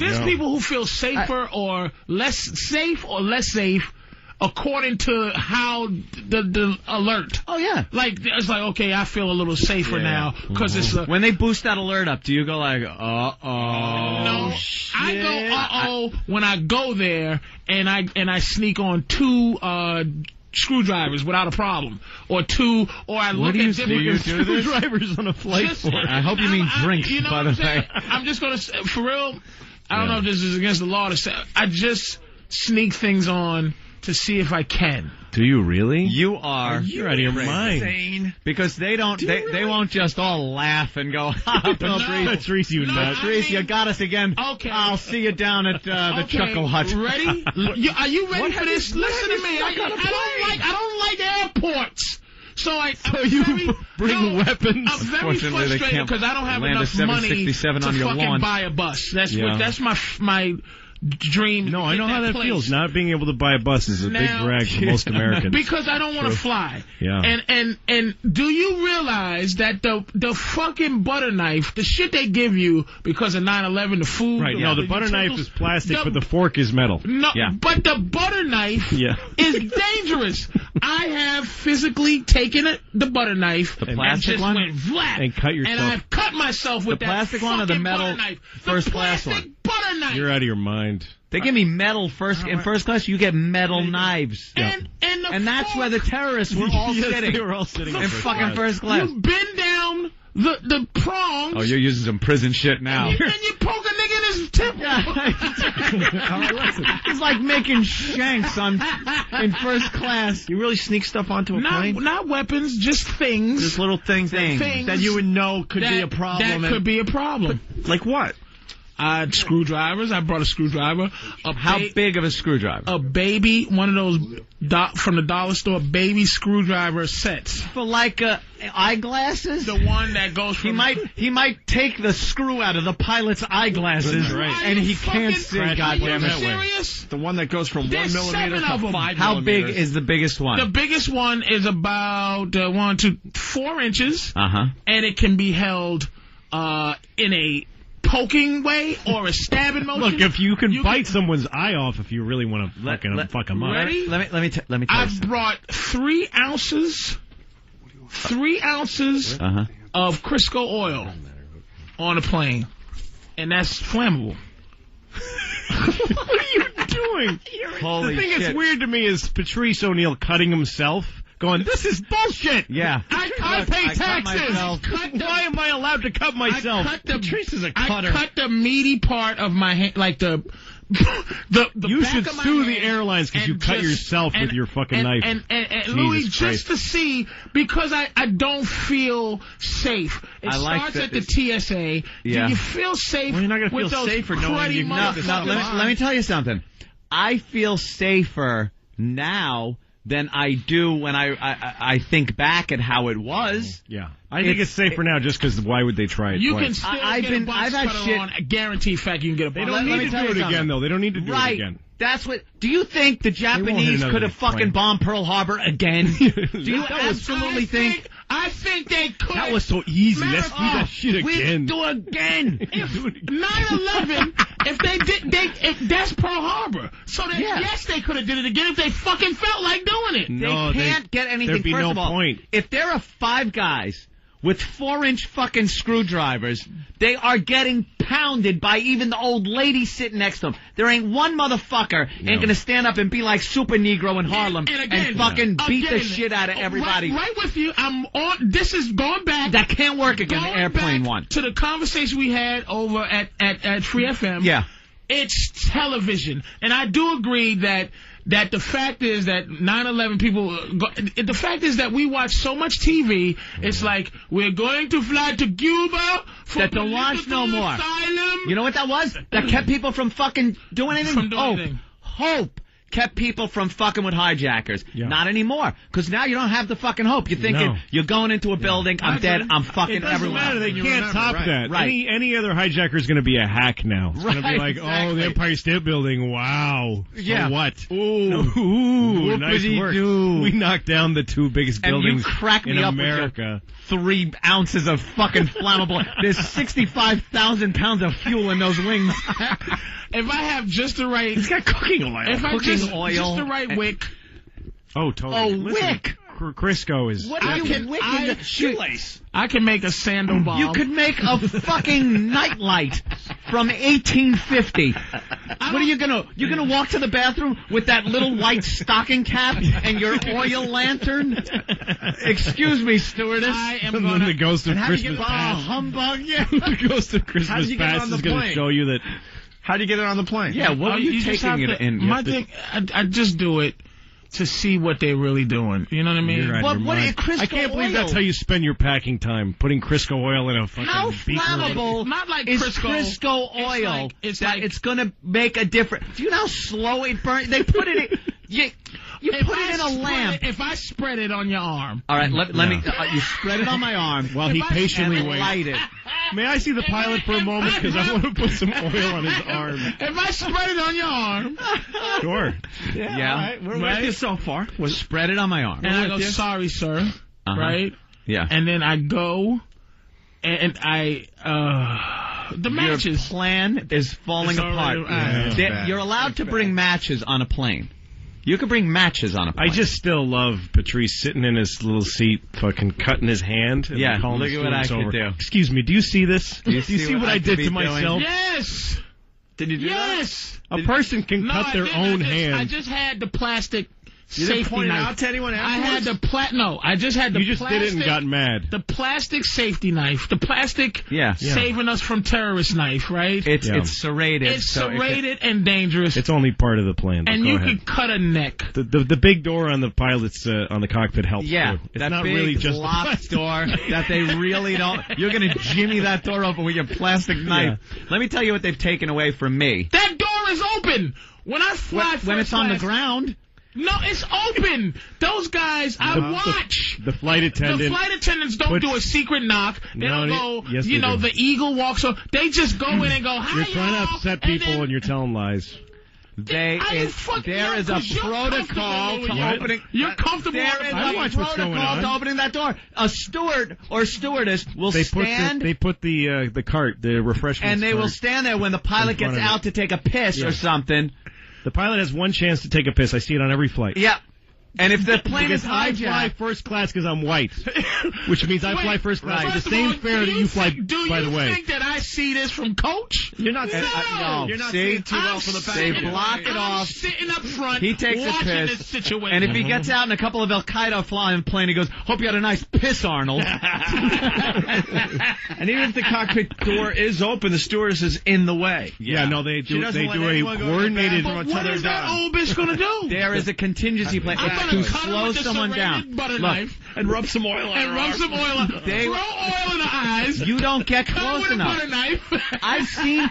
There's people who feel safer or less safe according to how the alert. Oh, yeah. Like, it's like, okay, I feel a little safer now because it's a... When they boost that alert up, do you go like, uh-oh? No, shit. I go uh-oh when I go there and I sneak on 2 screwdrivers without a problem, or I look at different screwdrivers on a flight for. I hope you mean drinks, you know by the way. I'm just gonna say, for real, I don't know if this is against the law to say, I just sneak things on to see if I can. Do you really? You're out of your mind. Insane. Because they don't. They won't just all laugh and go, Patrice, you nut. Patrice, you got us again. Okay. I'll see you down at the Chuckle Hut. Ready? Are you ready for this? Listen to me. I don't like airports. So you bring weapons. I'm very frustrated because I don't have enough money to fucking buy a bus. That's my dream. No, I know how that feels. Not being able to buy a bus is a big brag for most Americans. Because I don't want to fly. Yeah. And do you realize that the fucking butter knife, the shit they give you because of 9/11, the food. Right. No, the butter knife is plastic, but the fork is metal. No, but the butter knife is dangerous. I have physically taken the butter knife, the plastic one, went flat, and cut yourself. And I've cut myself with the plastic one or the metal first class one. Butter knife. You're out of your mind. They give me metal in first class. You get metal knives, and that's where the terrorists were all sitting. They were all sitting in fucking first class. You bend down the prongs. Oh, you're using some prison shit now. And you poke a nigga in his temple. It's like making shanks in first class. You really sneak stuff onto a plane? Not weapons, just things. Just little things that you would know could be a problem. That could be a problem. Like what? Screwdrivers. I brought a screwdriver. How big of a screwdriver? A baby, one of those from the dollar store, baby screwdriver sets. For like eyeglasses? The one that goes from... He might take the screw out of the pilot's eyeglasses, and he can't see. Goddamn it! Serious? The one that goes from 1 millimeter to 5 millimeters. How big is the biggest one? The biggest one is about 4 inches. And it can be held in a poking way or a stabbing motion. Look, if you can bite someone's eye off if you really want to fuck them up. Ready? Let me tell you I've brought 3 ounces of Crisco oil on a plane, and that's flammable. What are you doing? Holy the thing shit. that's weird to me is Patrice O'Neal cutting himself. Going, this is bullshit. Yeah. I pay taxes. Why am I allowed to cut myself? Patrice is a cutter. I cut the meaty part of my hand, like the you back should of my sue hand the airlines because you cut yourself with your fucking knife. And Louis, just to see, because I don't feel safe. It starts at the TSA. Yeah. Do you feel safe? Well, you're not going to feel safer knowing you let me tell you something. I feel safer now than I do when I think back at how it was. Yeah. I think it's safer now just because why would they try it You twice? can still get a box cutter on a guaranteed fact you can get a box cutter. They don't need to do it again, though. They don't need to do it again. That's what... Do you think the Japanese could have fucking bombed Pearl Harbor again? Do you absolutely think... I think they could. That was so easy. Let's do that shit again. Do it again. 9/11, if they did, that's Pearl Harbor. So yes, they could have did it again if they fucking felt like doing it. No, they can't get anything. There'd be First no of all, point. If there are 5 guys with 4-inch fucking screwdrivers, they are getting pounded by even the old lady sitting next to them. There ain't one motherfucker ain't gonna stand up and be like Super Negro in Harlem and fucking beat the shit out of everybody. Right with you. I'm on. This is going back. That can't work again. The airplane one. To the conversation we had over at Free FM. Yeah. It's television, and I do agree that the fact is that 9/11 people, the fact is that we watch so much TV, it's like, we're going to fly to Cuba for that don't watch no more. Asylum. You know what that was? That kept people from fucking doing anything? From doing anything. Hope kept people from fucking with hijackers. Yeah. Not anymore, because now you don't have the fucking hope. You're thinking you're going into a building, I'm dead, I'm fucking everyone. It doesn't matter. They can't top that. Right. Any other hijacker is going to be a hack now. It's going to be like, oh, the Empire State Building, wow. Yeah. So what? Ooh, nice work. We knocked down the 2 biggest buildings in America. 3 ounces of fucking flammable. There's 65,000 pounds of fuel in those wings. If I have just the right... It's got cooking oil. If I just the right wick... Oh, totally. Wick! Crisco is... What are you wicking the shoelace? I can make a sandal bomb. You could make a fucking nightlight from 1850. What are you gonna... You're gonna walk to the bathroom with that little white stocking cap and your oil lantern? Excuse me, stewardess. And then the ghost of Christmas past. Humbug, yeah. The ghost of Christmas past is going to show you that... How do you get it on the plane? Yeah, what are you taking it in? My thing, I just do it to see what they're really doing. You know what I mean? You're out of your mind. I can't believe that's how you spend your packing time, putting Crisco oil in a fucking beaker. How flammable not like is Crisco oil it's going to make a difference? Do you know how slow it burns? They put it in... You put it in a lamp. If I spread it on your arm. All right, let me... you spread it on my arm while he patiently waits. Light it. May I see the pilot for a moment? Because I want to put some oil on his arm. If I spread it on your arm. Sure. Yeah. All right, we're with you so far. Spread it on my arm. And I go, sorry, sir. Right? Yeah. And then I go and the matches. Your plan is falling apart. You're allowed to bring matches on a plane. You can bring matches on a plane. I just still love Patrice sitting in his little seat, fucking cutting his hand. And yeah, calling look at what I could do. Excuse me, do you see this? Do you see what I did to myself? Yes! Did you do that? A person can cut their own hand. I just had the plastic You safety didn't point knife. it out to anyone afterwards? I had the No, I just had the You just plastic, did it and got mad. The plastic safety knife. The plastic Yeah. saving us from terrorist knife, right? It's serrated. It's serrated and dangerous. It's only part of the plan. And you can cut a neck. The big door on the pilot's on the cockpit helps. Yeah, too. It's that not big really just locked door that they really don't. You're gonna jimmy that door open with your plastic knife. Yeah. Let me tell you what they've taken away from me. That door is open when I fly. When it's on the ground. No, it's open. Those guys, I watch. The flight attendant. The flight attendants don't do a secret knock. They don't go, yes, you know, the eagle walks up. They just go in and go, hi, You're trying to upset people and you're telling lies. There is a protocol to opening. You're comfortable. There is a protocol to opening that door. A steward or stewardess will stand. They put the cart, the refreshment, and they will stand there when the pilot gets out to take a piss or something. The pilot has one chance to take a piss. I see it on every flight. Yeah. And if the plane is I fly first class because I'm white, which means I fly first class. The same fare that you fly, by the way. Do you think that I see this from Coach? You're not. No. You're not seeing too well from the back. They block it off. I'm sitting up front. He takes a piss. This situation. And if he gets out in a couple of Al Qaeda flying plane, he goes, "Hope you had a nice piss, Arnold." And even if the cockpit door is open, the stewardess is in the way. Yeah, no, they do a coordinated. But what is that old bitch gonna do? There is a contingency plan. To slow someone down. And rub some oil on her arm. Throw oil in the eyes. You don't get close enough. I've seen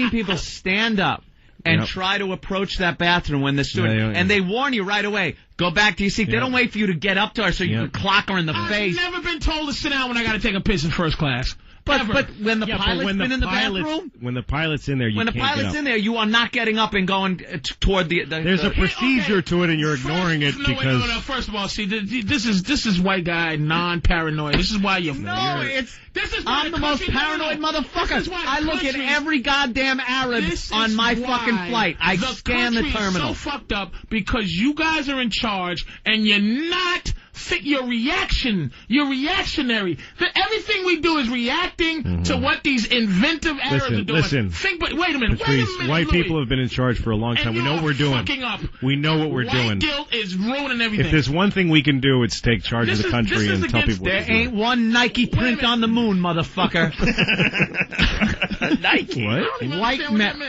people stand up and try to approach that bathroom when the steward, and they warn you right away. Go back to your seat. They don't wait for you to get up to her so you can clock her in the face. I've never been told to sit down when I got to take a piss in first class. But when the pilot's been in the bathroom? When the pilot's in there, you can't get up. When the pilot's in there, you are not getting up and going toward the There's a procedure to it, and you're ignoring it because... No, first of all, see, this is white guy, non-paranoid. This is why you're... I'm the most paranoid motherfucker. I look at every goddamn Arab on my fucking flight. I scan the terminal. It's so fucked up because you guys are in charge, and you're not... You're reactionary. Everything we do is reacting to what these inventive Arabs are doing. Listen. Wait a minute. White people have been in charge for a long time. We know what we're doing. We know what we're doing. White guilt is ruining everything. If there's one thing we can do, it's take charge of the country and tell people what to do. There ain't one Nike print on the moon. moon, motherfucker. Nike. What?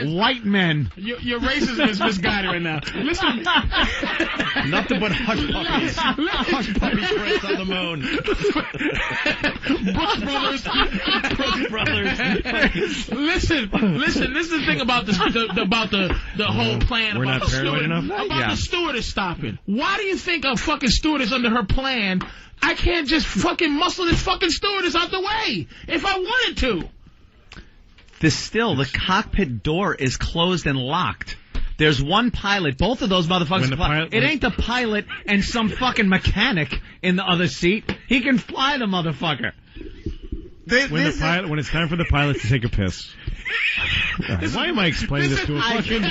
White men. Your racism is misguided right now. Listen. Nothing but hush puppies. Hush puppies race on the moon. Brooks Brothers. Listen. This is the thing about the whole plan. We're not paranoid enough? About the stewardess stopping. Why do you think a fucking stewardess under her plan, I can't just fucking muscle this fucking stewardess out the way if I wanted to? The cockpit door is closed and locked. There's one pilot. Both of those motherfuckers. It ain't the pilot and some fucking mechanic in the other seat. He can fly the motherfucker. When it's time for the pilot to take a piss. Why am I explaining this to a fucking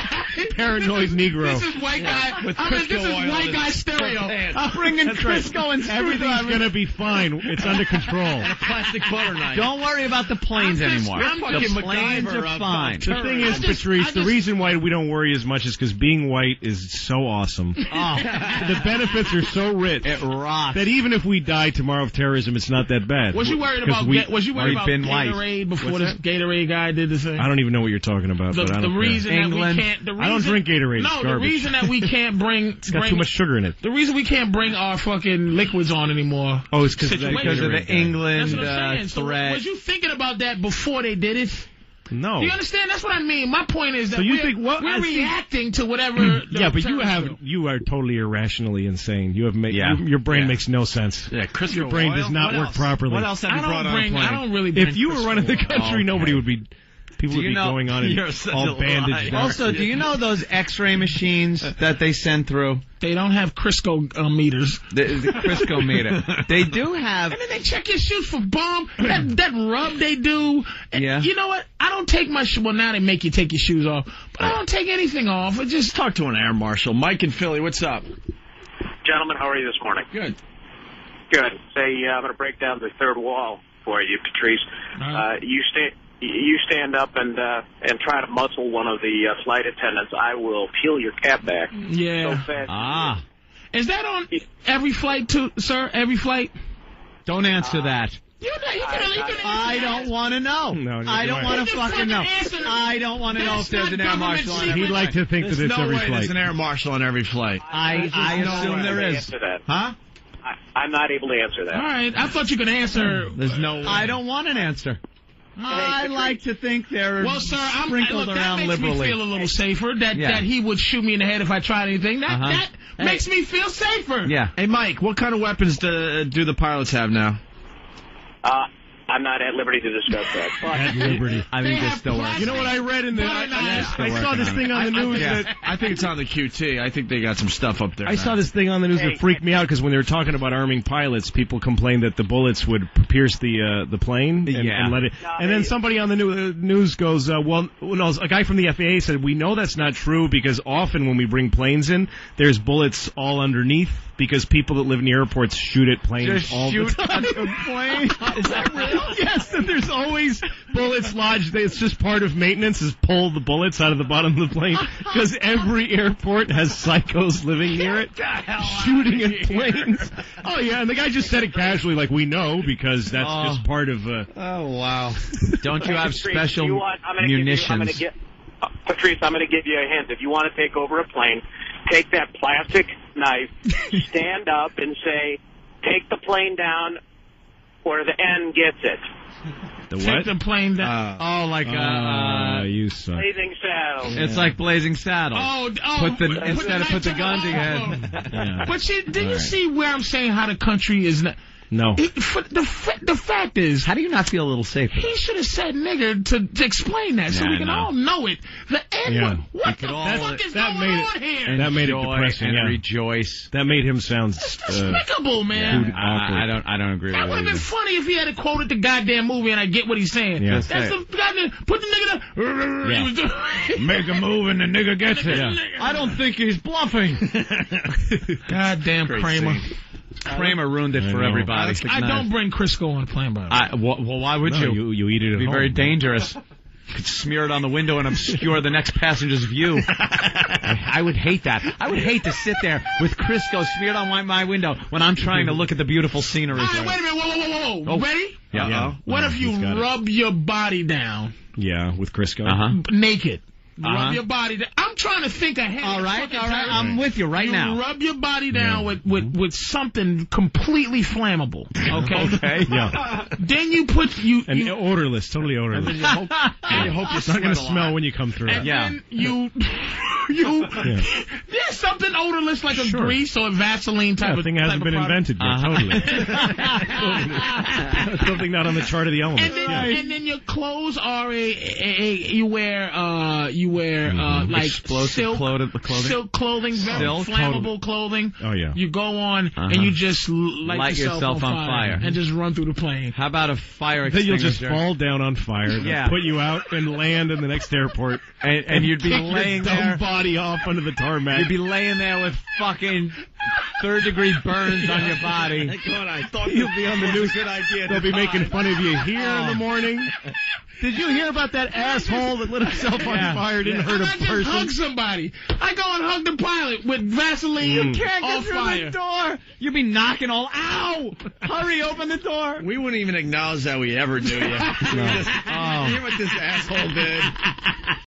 paranoid Negro? This is white guy with Crisco oil. White guy stereo. I'm bringing Crisco and everything's gonna be fine. It's under control. And a plastic butter knife. Don't worry about the planes anymore. The planes are fine. The thing is, Patrice, the reason why we don't worry as much is because being white is so awesome. The benefits are so rich. It rocks. That even if we die tomorrow of terrorism, it's not that bad. Was you worried about Gatorade before this Gatorade guy did the thing? I don't even know what you're talking about. But I don't care. I don't drink Gatorade. No, the reason that we can't bring it's got too much sugar in it. The reason we can't bring our fucking liquids on anymore. Oh, it's because of the England threat. So was you thinking about that before they did it? No. Do you understand? That's what I mean. My point is that we're reacting to whatever. But you are totally irrationally insane. You have your brain makes no sense. Yeah, your brain does not work properly. What else have you brought on a plane? I don't really. If you were running the country, nobody would be. People would be going on and all bandaged. Also, do you know those X-ray machines that they send through? They don't have Crisco meters. The Crisco meter. They do have. And then they check your shoes for bomb. That rub they do. And you know what? I don't take my shoes. Well, now they make you take your shoes off. But I don't take anything off. I just talk to an air marshal. Mike in Philly, what's up? Gentlemen, how are you this morning? Good. Good. Say, I'm going to break down the third wall for you, Patrice. You stand up and try to muscle one of the flight attendants. I will peel your cap back. Yeah. So fast. Is that on every flight too, sir? Every flight? Don't answer that. I don't want to know. No, I don't want to fucking know. I don't want to know if there's an air marshal on every flight. He'd like to think that it's every flight. There's an air marshal on every flight. I assume there is. Huh? I'm not able to answer that. All right. I thought you could answer. There's no way. I don't want an answer. I like to think they're sprinkled around liberally. That makes me feel a little safer. That he would shoot me in the head if I tried anything. That makes me feel safer. Yeah. Hey, Mike, what kind of weapons do the pilots have now? I'm not at liberty to discuss that. At liberty. I think they're still working. You know what I read in the... I saw this thing on the news that... I think it's on the QT. I think they got some stuff up there. I saw this thing on the news that freaked me out because when they were talking about arming pilots, people complained that the bullets would pierce the plane and let it... And then somebody on the news goes, a guy from the FAA said, we know that's not true because often when we bring planes in, there's bullets all underneath because people that live in the airports shoot at planes all the time. At the plane? Is that real? Yes, and there's always bullets lodged. It's just part of maintenance is pull the bullets out of the bottom of the plane because every airport has psychos living near it shooting at planes. Oh, yeah, and the guy just said it casually like we know because that's just part of... Oh, wow. Don't you have special munitions? Patrice, I'm going to give you a hint. If you want to take over a plane, take that plastic knife, stand up and say, take the plane down where the end gets it. The what? Take the plane down. You suck. Blazing Saddles. It's like Blazing Saddles. Instead of put the gun to your head. Yeah. But did you see where I'm saying how the country is... No. The fact is... How do you not feel a little safer? He should have said nigger to explain that so we can all know it. The N-word. What the fuck is going on here? And that made it depressing. And rejoice. That made him sound... It's despicable, man. I don't agree with that. That would have been funny if he had quoted the goddamn movie and I get what he's saying. Yeah. That's the goddamn... Put the nigger there. Make a move and the nigger gets it. Yeah. I don't think he's bluffing. Goddamn Kramer. Kramer ruined it for everybody. I don't bring Crisco on a plane, by the way. Well, why would you? You eat it at home. It'd be very dangerous. could smear it on the window and obscure the next passenger's view. I would hate that. I would hate to sit there with Crisco smeared on my window when I'm trying to look at the beautiful scenery. All right, wait a minute. Whoa. Oh. Ready? Yeah. What if you rub your body down? Yeah, with Crisco. Naked. Rub your body down. I'm trying to think ahead. All right. I'm with you now. You rub your body down with something completely flammable. Okay. Yeah. Then you put and odorless, totally odorless. And then you hope it's not going to smell when you come through. And then there's something odorless like a grease or a Vaseline type of thing hasn't been invented yet. Totally. Something not on the chart of the elements. And then your clothes are you wear like explosive clothing, very flammable clothing. Oh yeah. You go on and you just light yourself on fire and just run through the plane. How about a fire Then extinguisher? you'll just fall down on fire. They'll put you out and land in the next airport, and you'd be laying your there. Dumb body off under the tarmac. You'd be laying there with fucking third-degree burns on your body. God, I thought you'll be on the news. Good idea. They'll be making fun of you here in the morning. Did you hear about that asshole that lit himself on fire? Didn't hurt a person. I just hug somebody. I go and hug the pilot with Vaseline. You can't get through the door. You'd be knocking all. Ow! Hurry, open the door. We wouldn't even acknowledge that we ever do. You. Hear what this asshole did.